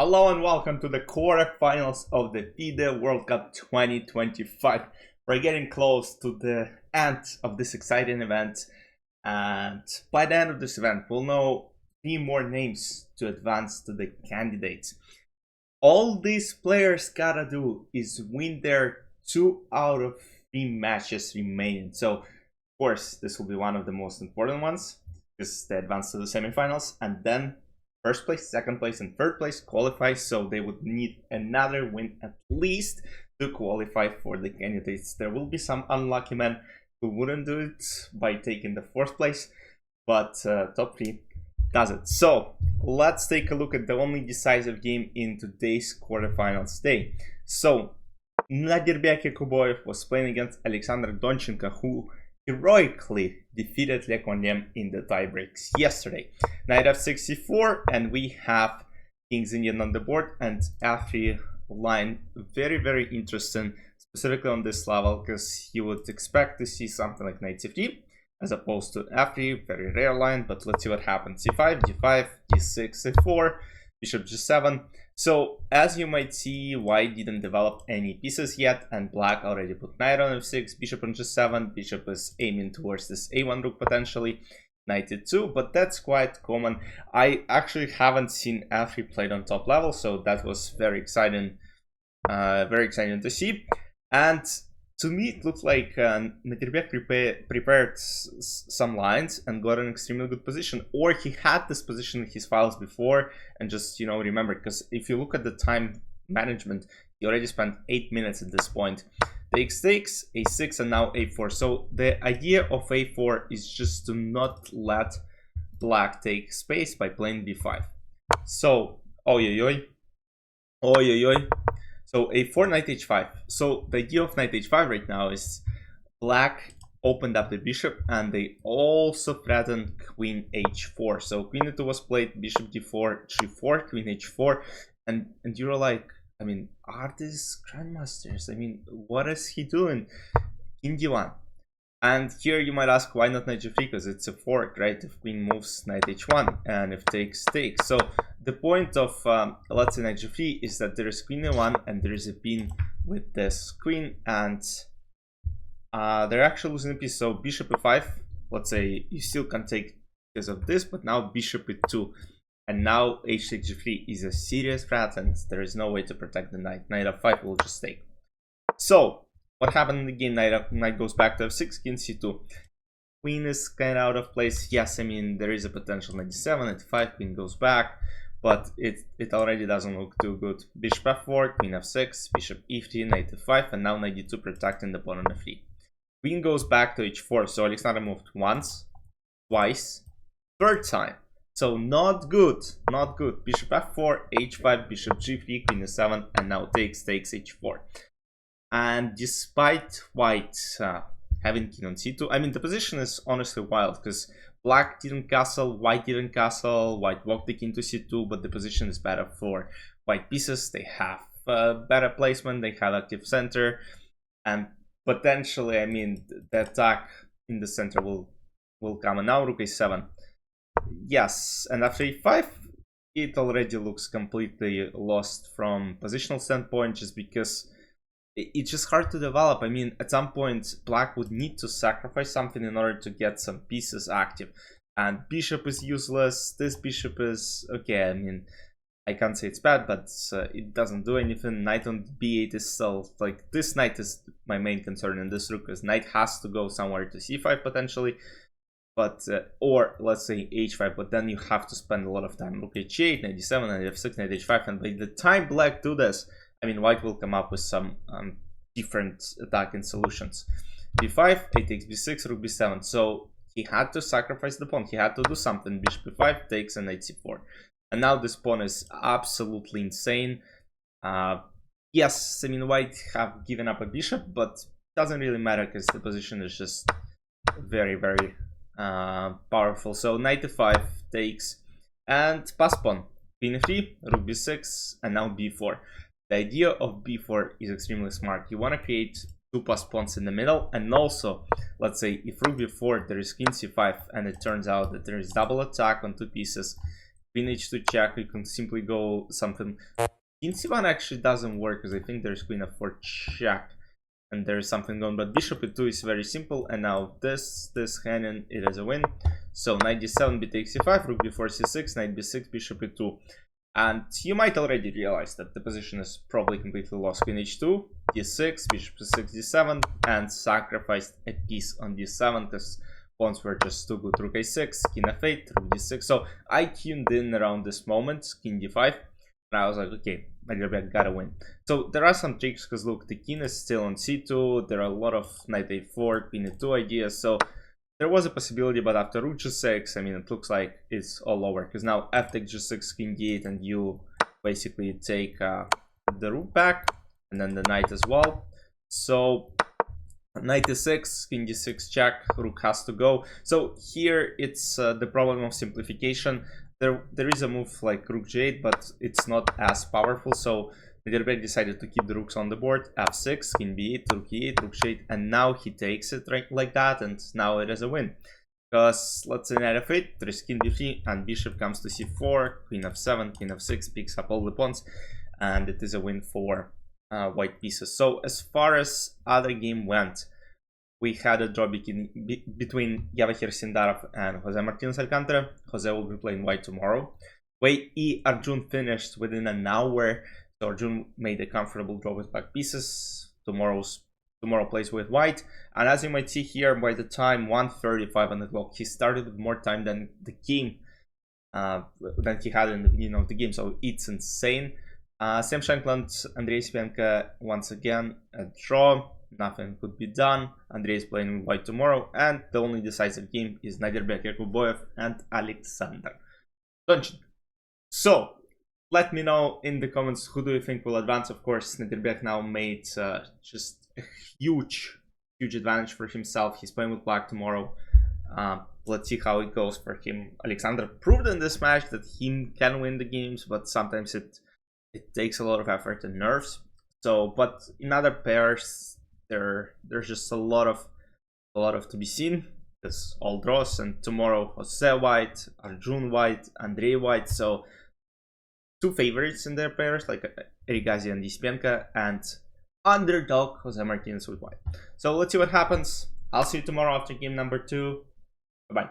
Hello and welcome to the quarterfinals of the FIDE World Cup 2025. We're getting close to the end of this exciting event, and by the end of this event we'll know 3 more names to advance to the candidates. All these players gotta do is win their 2 out of 3 matches remaining. So of course this will be one of the most important ones because they advance to the semifinals, and then first place, second place, and third place qualify, so they would need another win at least to qualify for the candidates. There will be some unlucky men who wouldn't do it by taking the 4th place, but top 3 does it. So let's take a look at the only decisive game in today's quarterfinals day. So Nodirbek Yakubboev was playing against Alexander Donchenko, who heroically defeated Yakubboev in the tiebreaks yesterday. Knight f64, and we have King's Indian on the board, and f3 line. Very interesting, specifically on this level, because you would expect to see something like Knight c3 as opposed to f3, very rare line. But let's see what happens. c5, d5, d6, c4, bishop g7. So as you might see, white didn't develop any pieces yet, and black already put knight on f6, bishop on g7, bishop is aiming towards this a1 rook potentially, knight e2, but that's quite common. I actually haven't seen f3 played on top level, so that was very exciting to see. And to me it looked like Nodirbek prepared some lines and got an extremely good position, or he had this position in his files before and just, you know, remembered, because if you look at the time management, he already spent 8 minutes at this point. Takes a6, and now a4. So the idea of a4 is just to not let black take space by playing b5. So so a4, knight h5. So the idea of knight h5 right now is black opened up the bishop, and they also threatened queen h4. So queen e2 was played, bishop d4, g4, queen h4, and you're like, I mean, are these grandmasters? I mean, what is he doing? King d1. And here you might ask, why not knight g3? Because it's a fork, right? If queen moves, knight h1, and if takes. So the point of let's say knight g3 is that there is queen e1 and there is a pin with this queen, and they're actually losing a piece. So bishop e5, let's say you still can take because of this, but now bishop e2, and now h6 g3 is a serious threat, and there is no way to protect the knight. Knight f5 will just take. So what happened in the game? Knight goes back to f6, king c2. Queen is kind of out of place. Yes, I mean, there is a potential knight d7, knight 5, queen goes back, but it already doesn't look too good. Bishop f4, queen f6, bishop e3, knight f5, and now knight d2 protecting the pawn on f3. Queen goes back to h4, so Alexander moved once, twice, third time. So not good. Bishop f4, h5, bishop g3, queen e7, and now takes h4. And despite white having king on c2, I mean, the position is honestly wild, because black didn't castle, white didn't castle, white walked the king to c2, but the position is better for white pieces. They have better placement, they have active center, and potentially, I mean, the attack in the center will come. And now rook a7. Yes, and after e5, it already looks completely lost from positional standpoint, just because it's just hard to develop. I mean, at some point black would need to sacrifice something in order to get some pieces active, and bishop is useless. This bishop is okay. I mean, I can't say it's bad, but it doesn't do anything. Knight on b8 is still, like, this knight is my main concern in this rook, because knight has to go somewhere to c5 potentially, but or let's say h5, but then you have to spend a lot of time. Rook h8, knight d7, knight f6, knight h5, and by the time black do this, I mean, white will come up with some different attacking solutions. b5, a takes b6, rook b7. So he had to sacrifice the pawn. He had to do something. Bishop b5 takes, and knight c4. And now this pawn is absolutely insane. Yes, I mean, white have given up a bishop, but it doesn't really matter because the position is just very powerful. So knight e5 takes, and pass pawn. Queen e3, rook b6, and now b4. The idea of b4 is extremely smart. You want to create 2 pass pawns in the middle, and also, let's say if rook b4, there is king c5, and it turns out that there is double attack on 2 pieces, Queen h2 check, you can simply go something. King c1 actually doesn't work because I think there's queen f4 check and there's something going, but bishop e2 is very simple, and now this hanging, it is a win. So knight d7, b takes c5, rook b4 c6, knight b6, bishop e2. And you might already realize that the position is probably completely lost. Queen h2, d6, bishop c6, d7, and sacrificed a piece on d7 because pawns were just too good. Rook a6, king f8, rook d6. So I tuned in around this moment, king d5, and I was like, okay, Nodirbek gotta win. So there are some tricks because look, the king is still on c2, there are a lot of knight a4, queen e2 ideas, so there was a possibility, but after rook g6, I mean, it looks like it's all over because now f takes g6, king d8, and you basically take the rook back and then the knight as well. So knight e6, king d6 check, rook has to go. So here it's the problem of simplification. There is a move like rook g8, but it's not as powerful. So Nodirbek decided to keep the rooks on the board. f6, king b8, rook e8, rook g8, and now he takes it right like that, and now it is a win. Because let's say knight f8, there is king b3, and bishop comes to c4, queen f7, king f6, picks up all the pawns, and it is a win for white pieces. So as far as other game went, we had a draw between Javokhir Sindarov and Jose Martinez Alcantara. Jose will be playing white tomorrow. Wei E Arjun finished within an hour, so Arjun made a comfortable draw with black pieces. Tomorrow plays with white, and as you might see here, by the time 1:35 on the clock, he started with more time than the game than he had in the beginning of the game. So it's insane. Sam Shankland, Andrei Spenka once again a draw. Nothing could be done. Andrei is playing white tomorrow, and the only decisive game is Nodirbek Yakubboev and Alexander Donchenko. So let me know in the comments who do you think will advance. Of course, Nodirbek now made just a huge advantage for himself. He's playing with black tomorrow. Let's see how it goes for him. Alexander proved in this match that he can win the games, but sometimes it takes a lot of effort and nerves. So, but in other pairs, there's just a lot of to be seen. It's all draws, and tomorrow Jose white, Arjun white, Andrei white. So two favorites in their pairs like Erigazi and Dispenka, and underdog Jose Martinez with white. So let's see what happens. I'll see you tomorrow after game number 2. Bye bye.